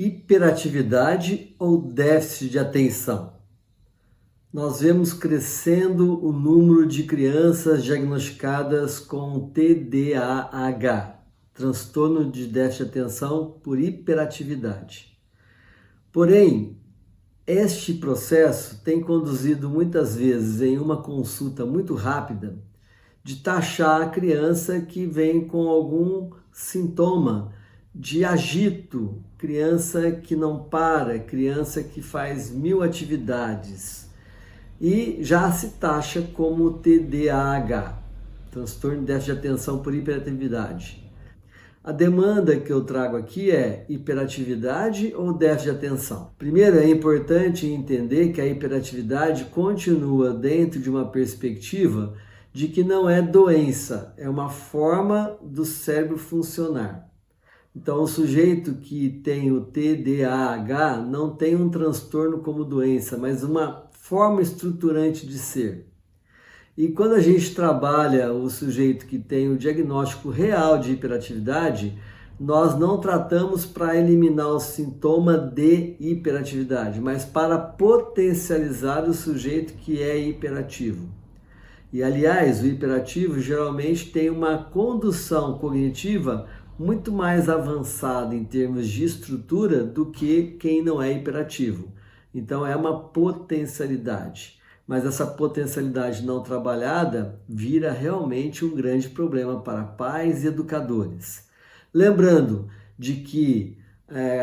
Hiperatividade ou déficit de atenção? Nós vemos crescendo o número de crianças diagnosticadas com TDAH, transtorno de déficit de atenção por hiperatividade. Porém, este processo tem conduzido muitas vezes em uma consulta muito rápida de taxar a criança que vem com algum sintoma de agito, criança que não para, criança que faz 1000 atividades e já se taxa como TDAH, transtorno de déficit de atenção por hiperatividade. A demanda que eu trago aqui é hiperatividade ou déficit de atenção? Primeiro, é importante entender que a hiperatividade continua dentro de uma perspectiva de que não é doença, é uma forma do cérebro funcionar. Então, o sujeito que tem o TDAH não tem um transtorno como doença, mas uma forma estruturante de ser. E quando a gente trabalha o sujeito que tem o diagnóstico real de hiperatividade, nós não tratamos para eliminar o sintoma de hiperatividade, mas para potencializar o sujeito que é hiperativo. E, aliás, o hiperativo geralmente tem uma condução cognitiva muito mais avançada em termos de estrutura do que quem não é hiperativo. Então, é uma potencialidade. Mas essa potencialidade não trabalhada vira realmente um grande problema para pais e educadores. Lembrando de que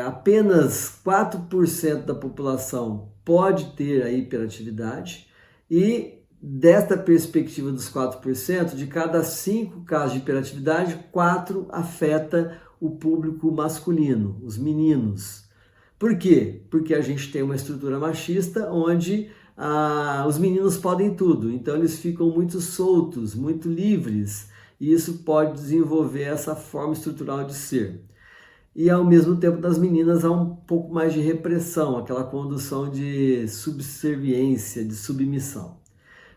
apenas 4% da população pode ter a hiperatividade e desta perspectiva dos 4%, de cada 5 casos de hiperatividade, 4 afeta o público masculino, os meninos. Por quê? Porque a gente tem uma estrutura machista onde os meninos podem tudo, então eles ficam muito soltos, muito livres, e isso pode desenvolver essa forma estrutural de ser. E ao mesmo tempo das meninas há um pouco mais de repressão, aquela condução de subserviência, de submissão.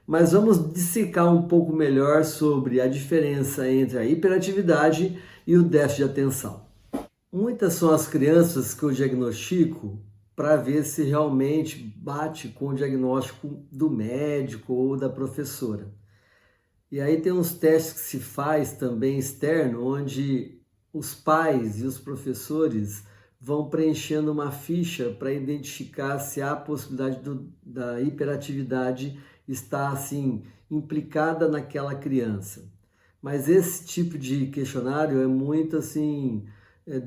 Mas vamos dissecar um pouco melhor sobre a diferença entre a hiperatividade e o déficit de atenção. Muitas são as crianças que eu diagnostico para ver se realmente bate com o diagnóstico do médico ou da professora. E aí tem uns testes que se faz também externo, onde os pais e os professores vão preenchendo uma ficha para identificar se há a possibilidade da hiperatividade estar assim implicada naquela criança. Mas esse tipo de questionário é muito assim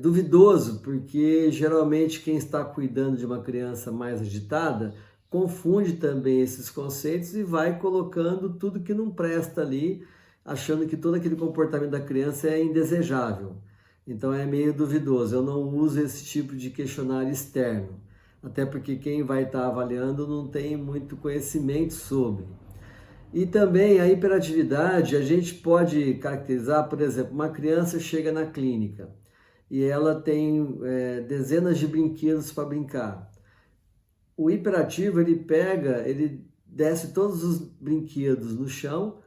duvidoso, porque geralmente quem está cuidando de uma criança mais agitada confunde também esses conceitos e vai colocando tudo que não presta ali, achando que todo aquele comportamento da criança é indesejável. Então é meio duvidoso, eu não uso esse tipo de questionário externo, até porque quem vai estar avaliando não tem muito conhecimento sobre. E também a hiperatividade, a gente pode caracterizar, por exemplo, uma criança chega na clínica e ela tem dezenas de brinquedos para brincar. O hiperativo, ele desce todos os brinquedos no chão,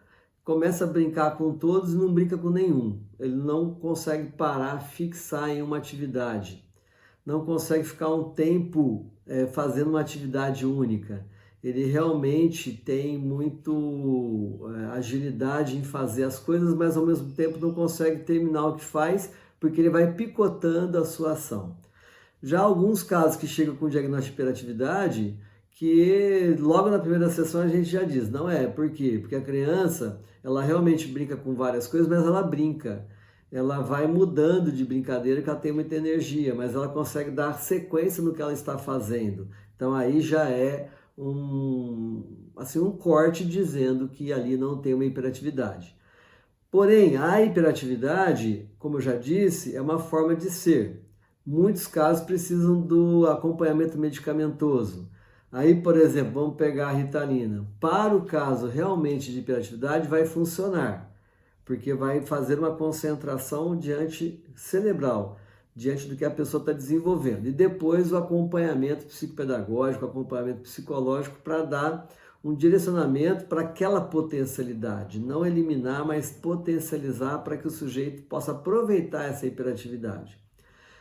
começa a brincar com todos e não brinca com nenhum. Ele não consegue parar, fixar em uma atividade. Não consegue ficar um tempo fazendo uma atividade única. Ele realmente tem muito agilidade em fazer as coisas, mas ao mesmo tempo não consegue terminar o que faz, porque ele vai picotando a sua ação. Já alguns casos que chegam com diagnóstico de hiperatividade, que logo na primeira sessão a gente já diz, não é, por quê? Porque a criança, ela realmente brinca com várias coisas, mas ela brinca. Ela vai mudando de brincadeira, que ela tem muita energia, mas ela consegue dar sequência no que ela está fazendo. Então aí já é um corte dizendo que ali não tem uma hiperatividade. Porém, a hiperatividade, como eu já disse, é uma forma de ser. Muitos casos precisam do acompanhamento medicamentoso. Aí, por exemplo, vamos pegar a Ritalina. Para o caso realmente de hiperatividade, vai funcionar, porque vai fazer uma concentração cerebral, diante do que a pessoa está desenvolvendo. E depois o acompanhamento psicopedagógico, o acompanhamento psicológico para dar um direcionamento para aquela potencialidade. Não eliminar, mas potencializar para que o sujeito possa aproveitar essa hiperatividade.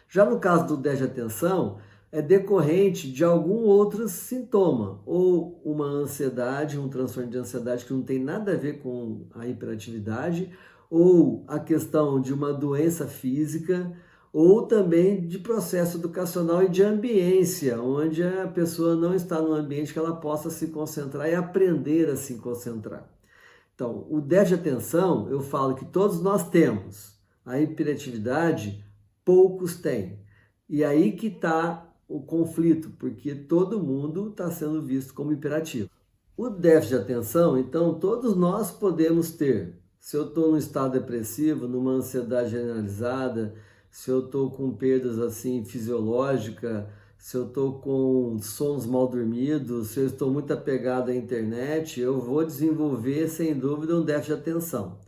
Já no caso do déficit de atenção, é decorrente de algum outro sintoma, ou uma ansiedade, um transtorno de ansiedade que não tem nada a ver com a hiperatividade, ou a questão de uma doença física, ou também de processo educacional e de ambiência, onde a pessoa não está num ambiente que ela possa se concentrar e aprender a se concentrar. Então, o déficit de atenção, eu falo que todos nós temos. A hiperatividade, poucos têm. E aí que está o conflito, porque todo mundo está sendo visto como hiperativo. O déficit de atenção, então, todos nós podemos ter. Se eu estou num estado depressivo, numa ansiedade generalizada, se eu estou com perdas assim fisiológicas, se eu estou com sonos mal dormidos, se eu estou muito apegado à internet, eu vou desenvolver, sem dúvida, um déficit de atenção.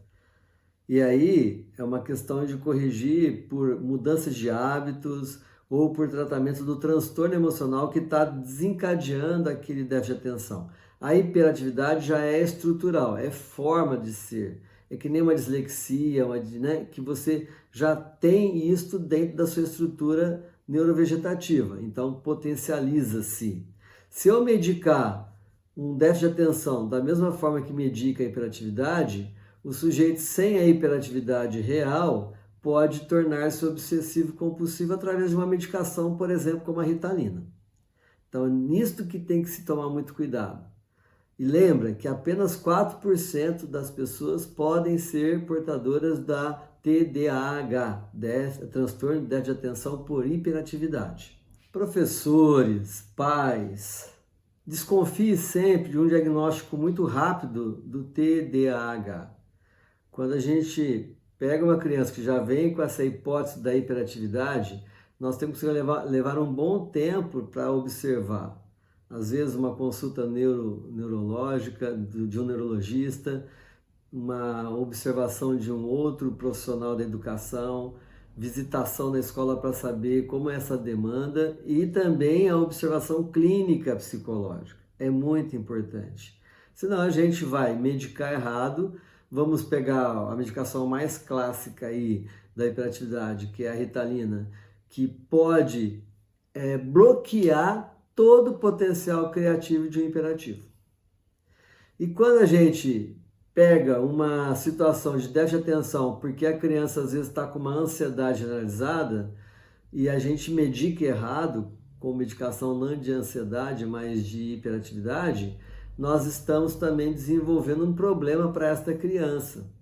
E aí é uma questão de corrigir por mudanças de hábitos ou por tratamento do transtorno emocional que está desencadeando aquele déficit de atenção. A hiperatividade já é estrutural, é forma de ser. É que nem uma dislexia, né, que você já tem isso dentro da sua estrutura neurovegetativa, então potencializa-se. Se eu medicar um déficit de atenção da mesma forma que medica a hiperatividade, o sujeito sem a hiperatividade real pode tornar-se obsessivo compulsivo através de uma medicação, por exemplo, como a Ritalina. Então, é nisto que tem que se tomar muito cuidado. E lembra que apenas 4% das pessoas podem ser portadoras da TDAH, transtorno de déficit de atenção por hiperatividade. Professores, pais, desconfie sempre de um diagnóstico muito rápido do TDAH. Quando a gente pega uma criança que já vem com essa hipótese da hiperatividade, nós temos que levar um bom tempo para observar. Às vezes uma consulta neurológica de um neurologista, uma observação de um outro profissional da educação, visitação na escola para saber como é essa demanda e também a observação clínica psicológica. É muito importante. Senão a gente vai medicar errado, vamos pegar a medicação mais clássica aí da hiperatividade, que é a Ritalina, que pode bloquear todo o potencial criativo de um hiperativo. E quando a gente pega uma situação de déficit de atenção, porque a criança às vezes está com uma ansiedade generalizada, e a gente medica errado, com medicação não de ansiedade, mas de hiperatividade, nós estamos também desenvolvendo um problema para esta criança.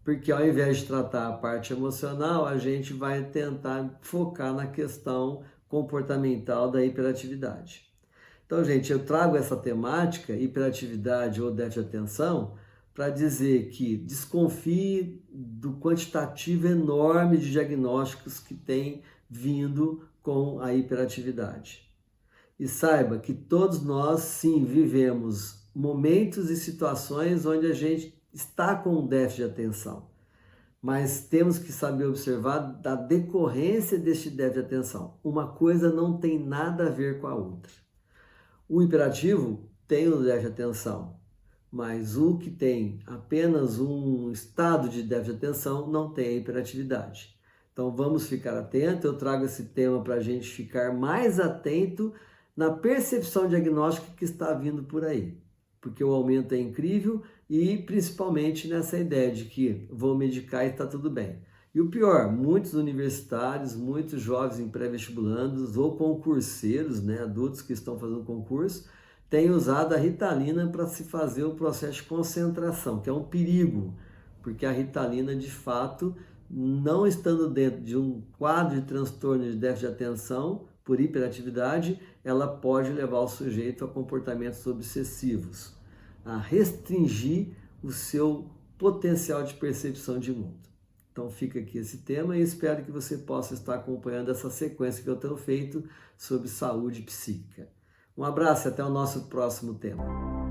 Porque ao invés de tratar a parte emocional, a gente vai tentar focar na questão comportamental da hiperatividade. Então, gente, eu trago essa temática, hiperatividade ou déficit de atenção, para dizer que desconfie do quantitativo enorme de diagnósticos que tem vindo com a hiperatividade. E saiba que todos nós, sim, vivemos momentos e situações onde a gente está com um déficit de atenção. Mas temos que saber observar da decorrência deste déficit de atenção. Uma coisa não tem nada a ver com a outra. O hiperativo tem o déficit de atenção, mas o que tem apenas um estado de déficit de atenção não tem a hiperatividade. Então vamos ficar atentos, eu trago esse tema para a gente ficar mais atento na percepção diagnóstica que está vindo por aí. Porque o aumento é incrível e principalmente nessa ideia de que vou medicar e está tudo bem. E o pior, muitos universitários, muitos jovens em pré-vestibulandos ou concurseiros, né, adultos que estão fazendo concurso, têm usado a Ritalina para se fazer o processo de concentração, que é um perigo, porque a Ritalina, de fato, não estando dentro de um quadro de transtorno de déficit de atenção por hiperatividade, ela pode levar o sujeito a comportamentos obsessivos, a restringir o seu potencial de percepção de mundo. Então fica aqui esse tema e espero que você possa estar acompanhando essa sequência que eu tenho feito sobre saúde psíquica. Um abraço e até o nosso próximo tema.